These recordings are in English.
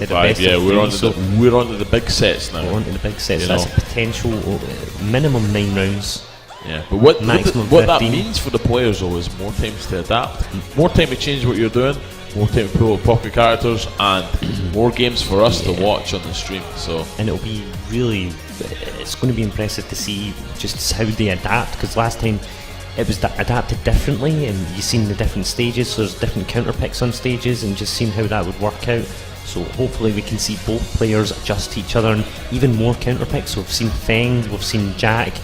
instead Five, of best yeah, of three. we're on to the big sets now. We're on to the big sets. That's a potential minimum 9 rounds. Yeah, but what that 15. means for the players though is more times to adapt, more time to change what you're doing, more time to pull up pocket characters, and more games for us to watch on the stream. So, and it'll be really, it's going to be impressive to see just how they adapt, because last time it was adapted differently, and you've seen the different stages, so there's different counter picks on stages, and just seeing how that would work out. So hopefully we can see both players adjust to each other, and even more counter picks. So we've seen Feng, we've seen Jack.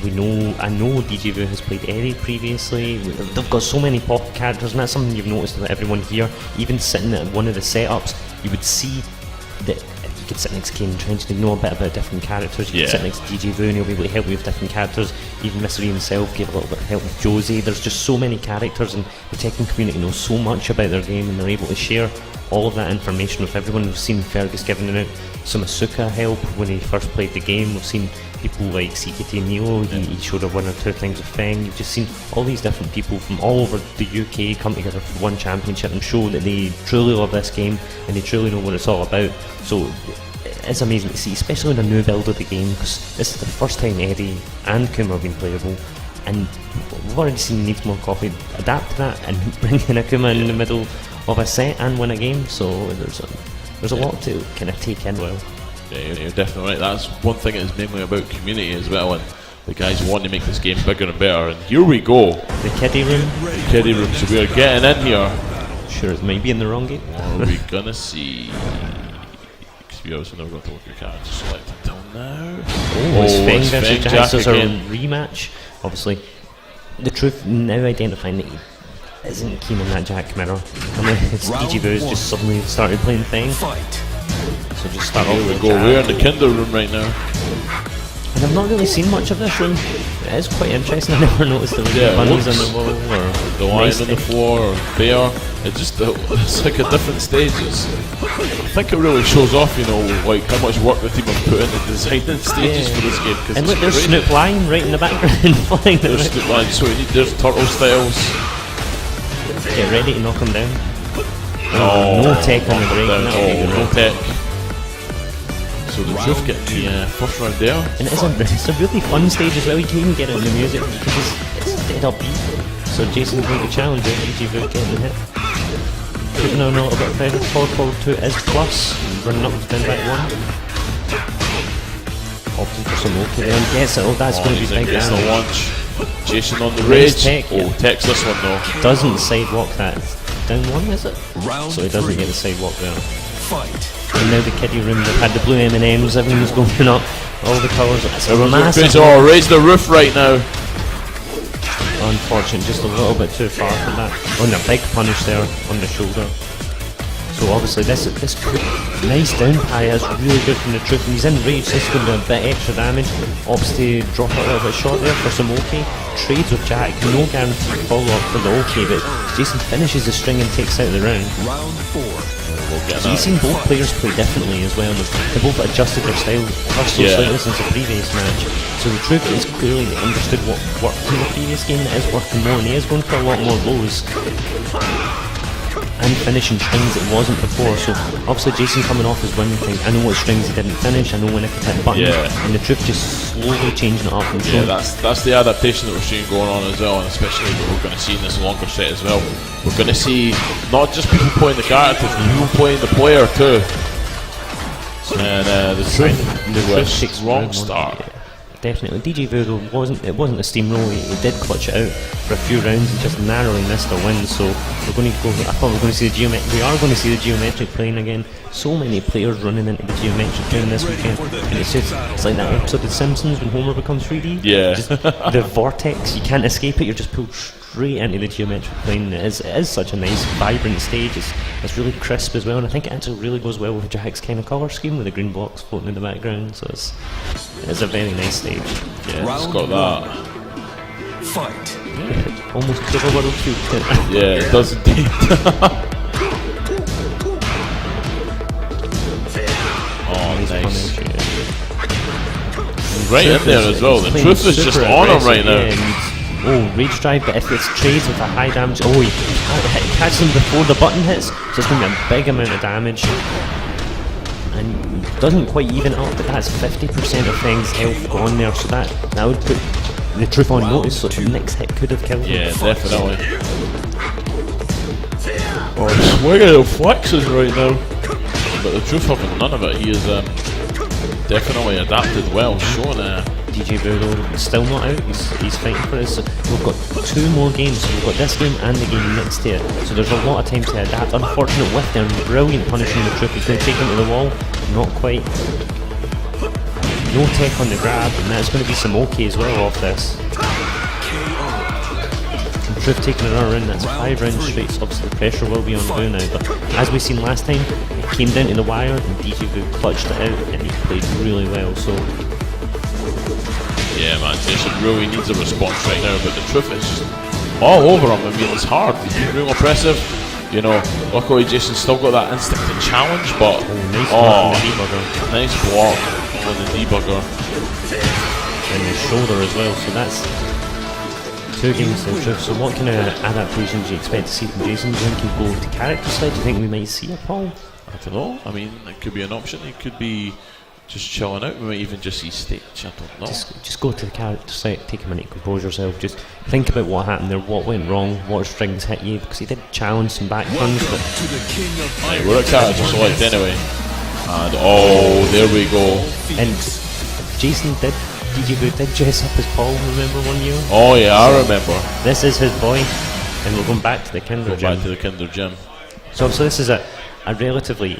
I know Dejavu has played Eddie previously. They've got so many pocket characters, and that's something you've noticed about everyone here. Even sitting at one of the setups, you would see that you could sit next to Kane Trench and know a bit about different characters. You could sit next to Dejavu and he'll be able to help you with different characters. Even Mystery himself gave a little bit of help with Josie. There's just so many characters, and the Tekken community knows so much about their game, and they're able to share all of that information with everyone. We've seen Fergus giving out some Asuka help when he first played the game. We've seen people like CKT Neo, he showed up 1 or 2 times with Feng. You've just seen all these different people from all over the UK come together for one championship and show that they truly love this game and they truly know what it's all about. So it's amazing to see, especially in a new build of the game, because this is the first time Eddie and Kuma have been playable, and we've already seen Needs More Coffee adapt to that and bring in Akuma in the middle of a set and win a game. So there's a lot to kind of take in. Well, yeah, you're definitely right. That's one thing that is mainly about community as well, and the guys want to make this game bigger and better. And here we go, the kiddie room. The kiddie room. So we are getting in here. Sure, it might be in the wrong game. What are we gonna see? Because we obviously never got to look at your cards select until now. It's Feng versus Jack. There's a again. rematch. Obviously, the truth now identifying that he isn't keen on that Jack mirror. It's Dejavu's just suddenly started playing Feng. So just start off with Jack. We're in the Kinder room right now. And I've not really seen much of this room. It is quite interesting. I never noticed there were bunnies on the wall or the lion on the floor or bear. It's like a different stages. I think it really shows off, like how much work the team have put into designing stages for this game. And look, there's Snoop Lion right in the background flying. There's Snoop Lion, so there's turtle styles. Get ready to knock him down. No tech on the break. No tech. So the Truth getting the first round there. And it's a really fun stage as well. You can even get it in the music because it's dead upbeat. So Jason's going to challenge it. Dejavu getting hit. Putting on a little bit of pressure. Forward 2 is plus. Running up to 10 back 1. Opting for some okay there and gets it. Oh, that's going to be big damage. The launch. Jason on the rage. Tech, tech's this one though. Doesn't sidewalk that. Down 1 is it? So he doesn't get the sidewalk there. And now the kiddie room, they've had the blue M&Ms, everything's going up, all the colours. It's a massive. Raise the roof right now. Unfortunate, just a little bit too far from that. On a big punish there on the shoulder. So obviously this nice down pie is really good from the Truth, and he's in rage. This is going to do a bit extra damage. Opts to drop it a little bit short there for some OK. Trades with Jack, no guaranteed follow up for the OK, but Jason finishes the string and takes out the round. So you've seen both players play differently as well. They both adjusted their style ever so slightly since the previous match. So the Truth is clearly understood what worked in the previous game, that is working more, and he is going for a lot more lows. And finishing strings it wasn't before, so obviously Jason coming off his winning thing. I know what strings he didn't finish, I know when I could hit buttons, and the Truth just slowly changing it up. And that's the adaptation that we're seeing going on as well, and especially what we're going to see in this longer set as well. We're going to see not just people playing the characters, but people playing the player too. And the Truth takes wrong start. Definitely. Dejavu though it wasn't a steamroll. He did clutch it out for a few rounds and just narrowly missed a win. So we're going to go. I thought we are going to see the geometric playing again. So many players running into the geometric during this weekend, and it's like that episode of The Simpsons when Homer becomes 3D. Yeah. Just the vortex. You can't escape it. You're just pulled straight into the geometric plane. It is such a nice, vibrant stage. It's really crisp as well, and I think it actually really goes well with Jack's kind of colour scheme with the green blocks floating in the background. So it's a very nice stage. Yeah, it's got that. Fight. Yeah, almost double world cubed it. Yeah, it does indeed. Oh, nice. Right in there as well. The Truth is just on him right now. Rage drive, but if it's trades with a high damage, he catches him before the button hits, so it's going to be a big amount of damage. and doesn't quite even up, but that's 50% of Feng's health gone there, so that would put the Truth on notice, so the next hit could have killed him. Yeah, definitely. Oh, swinging of flexes right now. But the Truth having none of it, he is definitely adapted well, showing Dejavu though, still not out, he's fighting for us. So we've got 2 more games, so we've got this game and the game next to it, so there's a lot of time to adapt. Unfortunate whiff there, brilliant punishing the Truth. He's going to take him to the wall, not quite. No tech on the grab, and that's going to be some okay as well off this. And Truth taking another round, that's 5 rounds straight, so obviously the pressure will be on Vu now, but as we seen last time, it came down to the wire and Dejavu clutched it out and he played really well, so... Yeah man, Jason really needs a response right now, but the Truth is just all over him. I mean, it's hard, he's been real impressive. You know, luckily Jason's still got that instinct to challenge, but... Nice block on the debugger. Nice block on the debugger. And the shoulder as well, so that's 2 games to the Truth. So what kind of adaptations do you expect to see from Jason? Do you think he'll go to character side? Do you think we might see a Paul? I don't know, I mean, it could be an option, it could be just chilling out, we might even just see stage, I don't know. Just go to the character site, take a minute, compose yourself, just think about what happened there, what went wrong, what strings hit you, because he did challenge some back runs, but... Right, we're at character select anyway. And oh, there we go. And Jason Dejavu did dress up as Paul, remember one year? Oh yeah, I remember. This is his boy, and we're going back to the Kinder Gym. Back to the Kinder Gym. So this is a relatively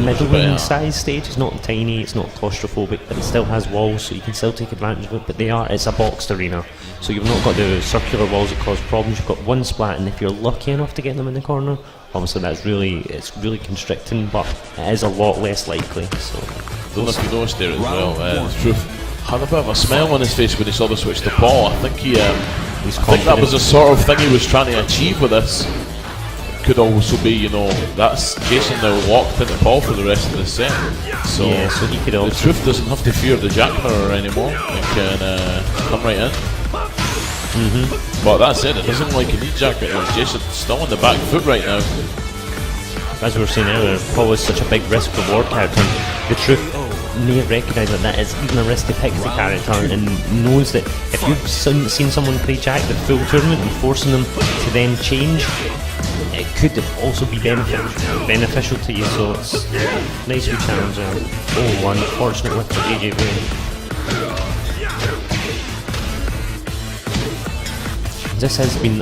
middling size stage. It's not tiny, it's not claustrophobic, but it still has walls, so you can still take advantage of it. But it's a boxed arena, so you've not got the circular walls that cause problems. You've got one splat, and if you're lucky enough to get them in the corner, obviously it's really constricting, but it is a lot less likely. So I don't know if you noticed there as well. The Truth had a bit of a smile on his face when he saw the switch to Paul. I think that was the sort of thing he was trying to achieve with this. Could also be, you know, that's Jason now locked into Paul for the rest of the set. So, yeah, so he could also... The Truth doesn't have to fear the Jack Mirror anymore. He can come right in. But that's it doesn't like he needs Jack right now. Jason's still on the back foot right now. As we were saying earlier, Paul is such a big risk reward character. The Truth may recognise that is even a risk to pick the character, and knows that if you've seen someone play Jack the full tournament and forcing them to then change, it could also be beneficial to you, so it's nice wee challenge there. Oh, unfortunate with the Dejavu. This has been,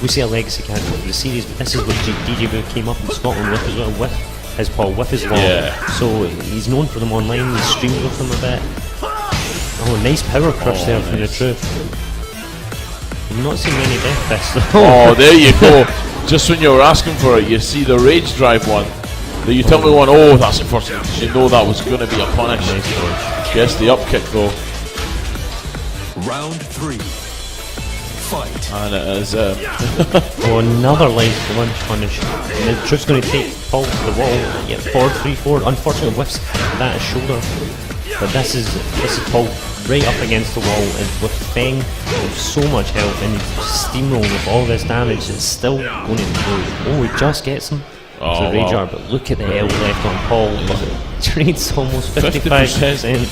we see a legacy character for the series, but this is what Dejavu came up in Scotland with as well, with his Paul, with his Law. Yeah. So he's known for them online, he's streamed with them a bit. Oh, nice power crush there from the Truth. I've not seen many death fists though. Oh, there you go. Just when you were asking for it, you see the Rage Drive one. The utility one, oh, that's unfortunate, because you know that was going to be a punish. Nice. Guess the up kick though. Round 3. Fight. And it is oh, another life lunge punish. And the Truth's going to take Paul to the wall. Yeah, 4-3-4. Unfortunately whiffs that shoulder. But this is Paul right up against the wall, and with Feng with so much health and steamroll with all this damage, it's still going to improve. Oh, he just gets him to the Rage Art, but look at the health left on Paul. Trade's almost 55%.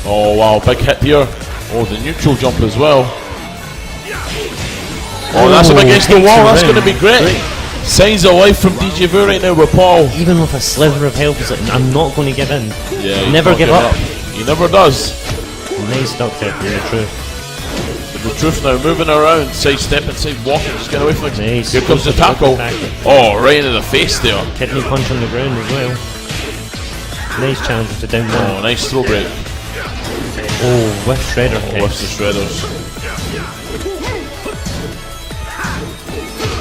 Oh wow, big hit here. Oh, the neutral jump as well. Oh, that's him against the wall. That's going to be great. Signs of life from Dejavu right now with Paul. Even with a sliver of health, he's like, I'm not going to give in. Yeah, never give up. He never does. Nice duck there from the Truth. But the Truth now moving around, side step and side walking, just get away from it. Nice. Here comes the tackle. Oh, right into the face there. Kidney punch on the ground as well. Nice challenge to down there. Oh, nice throw break. Oh, with shredder kicks. With the shredders.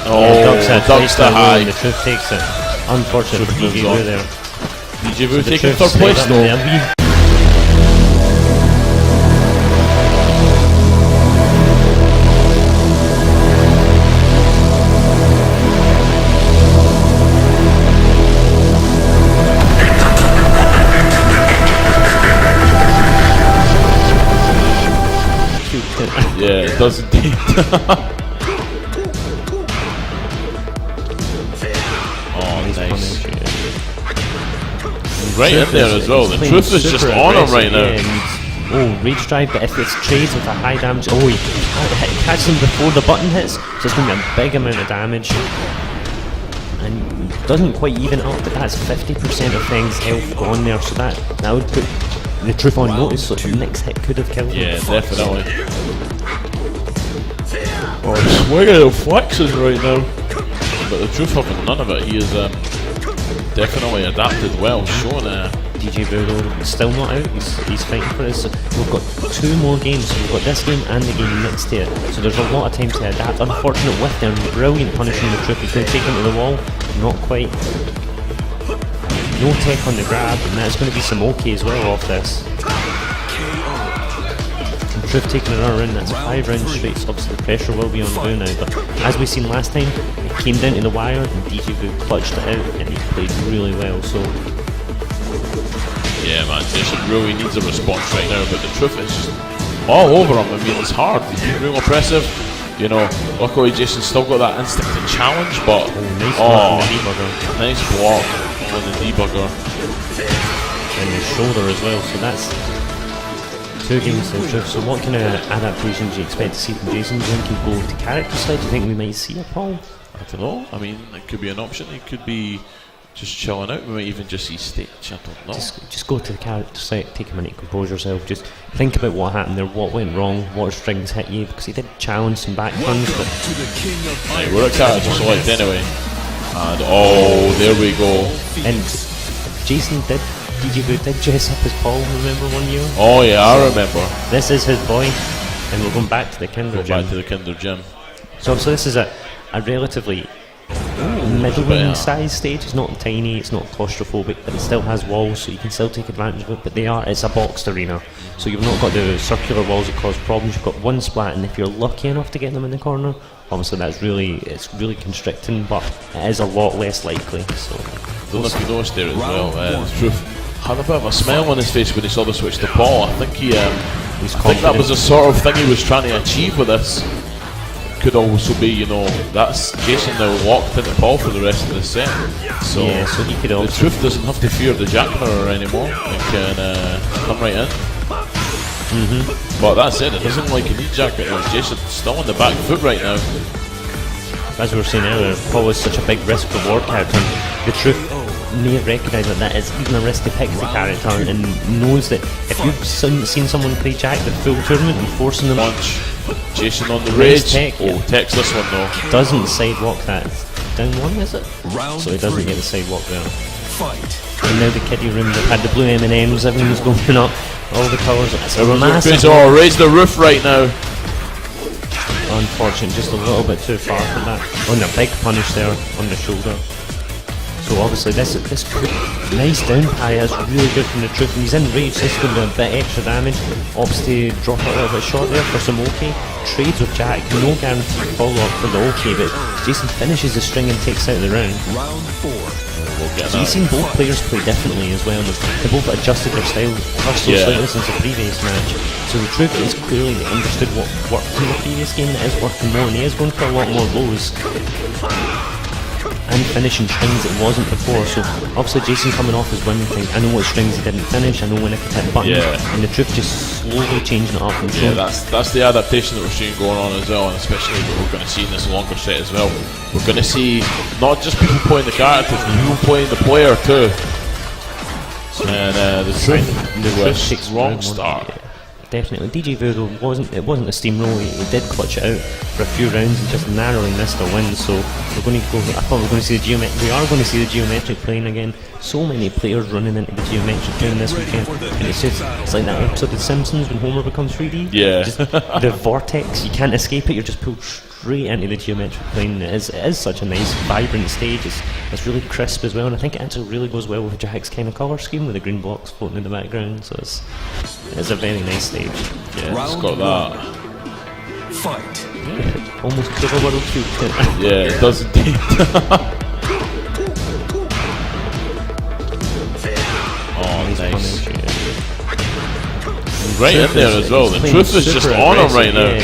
Oh, ducks to high. The Truth takes it. Unfortunate for Dejavu there. Dejavu taking third place though. Yeah, it does indeed. Oh, nice. right in there as well. The Truth is just on him right now. Oh, Rage Drive, but if it's trades with a high damage, oh, he catches him before the button hits, so it's going to be a big amount of damage. And doesn't quite even up, but that's 50% of Feng's health gone there, so that would put the Truth on notice, so the next hit could have killed him. Yeah, definitely. Oh, swinging of flexes right now. But the Truth having none of it, he is definitely adapted well, showing Dejavu still not out, he's fighting for us. So we've got 2 more games, so we've got this game and the game next to it, so there's a lot of time to adapt. Unfortunate whiff there, brilliant punishing the Truth. He's going to take him to the wall, not quite. No tech on the grab, and that's going to be some OK as well off this. And Truth taking another round, that's 5 rounds straight, so obviously the pressure will be on Vu now, but as we seen last time, it came down to the wire and Dejavu clutched it out and he played really well. So yeah, man, Jason really needs a response right now, but the Truth is just all over him. I mean, it's hard. He's been real impressive. You know, luckily Jason's still got that instinct to challenge, but nice block on the debugger. Nice block on the debugger. And the shoulder as well, so that's 2 games to the Truth. So what kind of adaptations do you expect to see from Jason? Do you think he'll go to character side? Do you think we might see a Paul? I don't know. I mean, it could be an option. It could be just chilling out. We might even just see stage. I don't know. Just go to the character site, take a minute, compose yourself. Just think about what happened there, what went wrong, what strings hit you, because he did challenge some back runs. But right, we're at character select anyway. And oh, there we go. And Jason Dejavu did dress up as Paul, remember one year? Oh yeah, I remember. This is his boy, and we're going back to the Kinder Gym. Back to the Kinder Gym. So this is a relatively middling size stage. It's not tiny, it's not claustrophobic, but it still has walls, so you can still take advantage of it. But it's a boxed arena, so you've not got the circular walls that cause problems. You've got one splat, and if you're lucky enough to get them in the corner, obviously it's really constricting, but it is a lot less likely. So I don't know if you noticed there as well. The Truth had a bit of a smile on his face when he saw the switch to Paul. I think that was the sort of thing he was trying to achieve with this. Could also be, you know, that's Jason now locked into Paul for the rest of the set. So, yeah, so he could also. The Truth doesn't have to fear the Jack Mirror anymore. He can come right in. But that said, it doesn't like a knee jack right now. Jason's still on the back foot right now. As we were saying earlier, Paul is such a big risk reward character. The Truth may recognise that is even a risk to pick the character, and knows that if you've seen someone play Jack the full tournament and forcing them punch. Jason on the rage. Tech, Tech's this one though. Doesn't sidewalk that. Down 1, is it? So he doesn't get the sidewalk there. And now the kiddie room, they've had the blue M&Ms, everything's going up, all the colours. It's a massive. Oh, raise the roof right now. Unfortunate, just a little bit too far for that. On a big punish there on the shoulder. So obviously this nice down parry is really good from the Truth, and he's in rage. This is going to do a bit extra damage. Opts to drop it a little bit short there for some OK. Trades with Jack, no guaranteed follow up for the OK, but Jason finishes the string and takes out the round. So you've seen both players play differently as well. They both adjusted their style slightly since the previous match. So the Truth is clearly understood what worked in the previous game that is working more, and he is going for a lot more lows and finishing strings that wasn't before. So obviously Jason coming off his win thing, I know what strings he didn't finish, I know when I could hit buttons, and the Truth just slowly changing it up. And that's the adaptation that we're seeing going on as well, and especially what we're going to see in this longer set as well. We're going to see not just people playing the characters, but people playing the player too. And the Truth to a strong start. Definitely, Dejavu wasn't a steamroll. He did clutch it out for a few rounds and just narrowly missed a win. So we're going to go. I thought we were going to see we are going to see the geometric playing again. So many players running into the geometric during this weekend, and it's like that episode of The Simpsons when Homer becomes 3D. Yeah, just the vortex. You can't escape it. You're just pulled straight into the geometric plane. It is such a nice, vibrant stage. It's really crisp as well, and I think it actually really goes well with Jack's kind of colour scheme with the green blocks floating in the background. So it's a very nice stage. Yeah, it's got that. Fight. Yeah, almost cover world cube. Yeah, it does indeed. Oh, nice. Right in there as well. The Truth is just on him right now.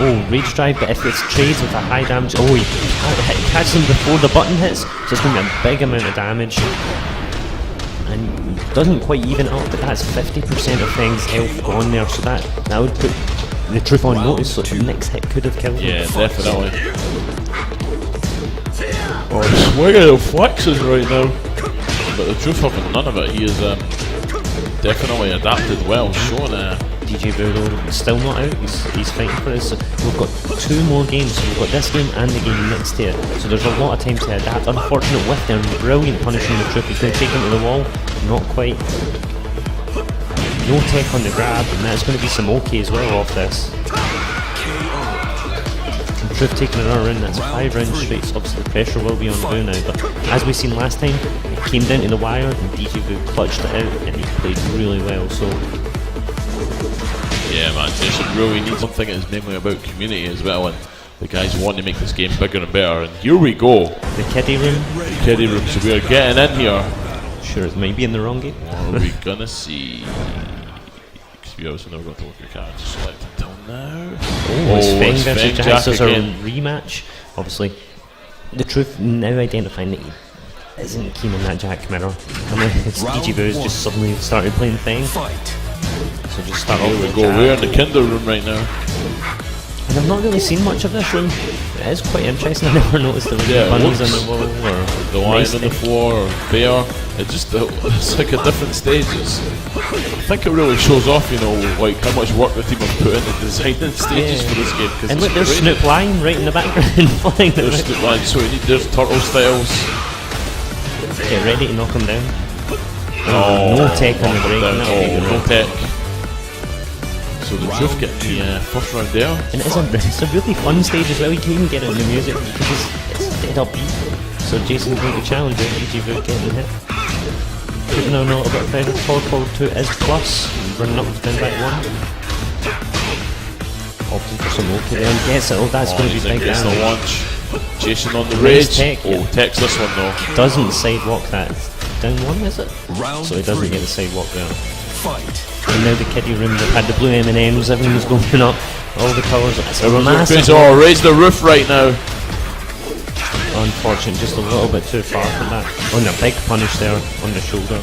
Oh, Rage Drive, but if it's trades with a high damage, oh, he catches him before the button hits, so it's going to be a big amount of damage. And Doesn't quite even up, but that's 50% of Feng's health gone there, so that would put the Truth on notice, so the next hit could have killed him. Yeah, definitely. Oh, swinging of flexes right now. But the Truth having none of it. He is definitely adapted well, showing Dejavu still not out, he's fighting for us. So we've got 2 more games, so we've got this game and the game next to it. So there's a lot of time to adapt. Unfortunate whiff there, brilliant punishing the Truth. He's going to take him to the wall, not quite. No tech on the grab, and that's going to be some okay as well off this. And Truth taking another round, that's 5 rounds straight, so obviously the pressure will be on Vu now. But as we seen last time, it came down to the wire, and Dejavu clutched it out, and he played really well. So yeah, man, Jason really needs something that is mainly about community as well, and the guys want to make this game bigger and better. And here we go. The kiddie room. The kiddie room, so we are getting in here. Sure, it might be in the wrong game. What are we gonna see? Because we also never got to look at cards. Select until now. Oh, it's Feng versus Djay, so it's a again. rematch. Obviously, the Truth now identifying that he isn't keen on that Jack mirror. I mean, it's Dejavu's just suddenly started playing Feng. So just start off Here we with go, Jack. we're in the Kinder room right now. And I've not really seen much of this room. It is quite interesting. I never noticed there were bunnies on the wall or the lion on the floor or bear. It's like at different stages. I think it really shows off, you know, like how much work the team have put into designing stages for this game. And look, there's Snoop Lion right in the background flying. There's Snoop Lion, so there's turtle styles. Get ready to knock him down. Oh, no tech on the break. No tech. So the Truth getting the first round there. And it's a really fun stage as well. You can even get it in the music because it's dead upbeat. So Jason's going to challenge it, Dejavu getting hit. Putting on a little bit of pressure. Forward 2 is plus. Running up to 10 back 1. Opting for some okay there and gets it. Oh, that's going to be big Gets the damage. launch. Jason on the Nice rage. tech, Oh, tech's this one though. Doesn't sidewalk that. Down 1 is it? So he doesn't get the sidewalk there. And now the kiddie room, they've had the blue M&Ms, everything's going up, all the colours, it's a massive... Oh, raise the roof right now. Unfortunate, just a little bit too far from that. On a big punish there on the shoulder.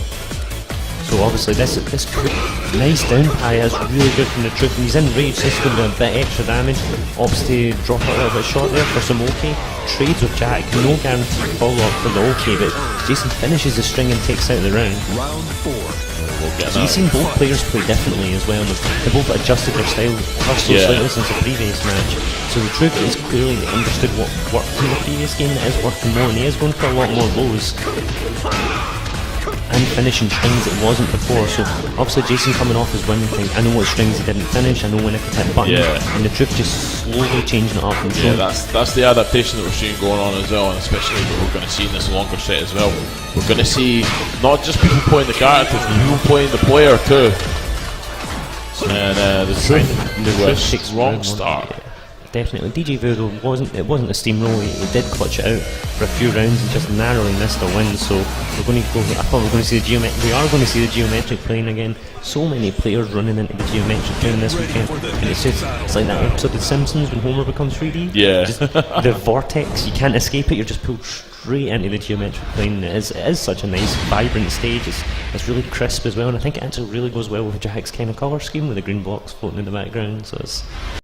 So obviously this nice down pie is really good from the Truth, and he's in rage, this is going to be a bit extra damage. Opts to drop it a little bit short there for some okay. Trades with Jack, no guaranteed follow up for the okay, but Jason finishes the string and takes out the round. So you've seen both players play differently as well. They both adjusted their style slightly since the previous match. So the Truth is clearly understood what worked in the previous game that is working more, and he is going for a lot more lows and finishing strings it wasn't before. So obviously Jason coming off his winning thing. I know what strings he didn't finish, I know when I could hit buttons, and the Truth just slowly changing it up. And that's the adaptation that we're seeing going on as well, and especially what we're going to see in this longer set as well. We're going to see not just people playing the characters, but people playing the player too. And the Truth takes wrong start. Definitely, Dejavu though wasn't a steamroll. He did clutch it out for a few rounds and just narrowly missed a win. So we're going to go. I thought we were going to see we are going to see the geometric playing again. So many players running into the geometric playing this weekend, and it's like that episode of The Simpsons when Homer becomes 3D. Yeah, just the vortex. You can't escape it. You're just pulled straight into the geometric plane. It is such a nice, vibrant stage. It's really crisp as well, and I think it actually really goes well with Jack's kind of colour scheme with the green blocks floating in the background. So it's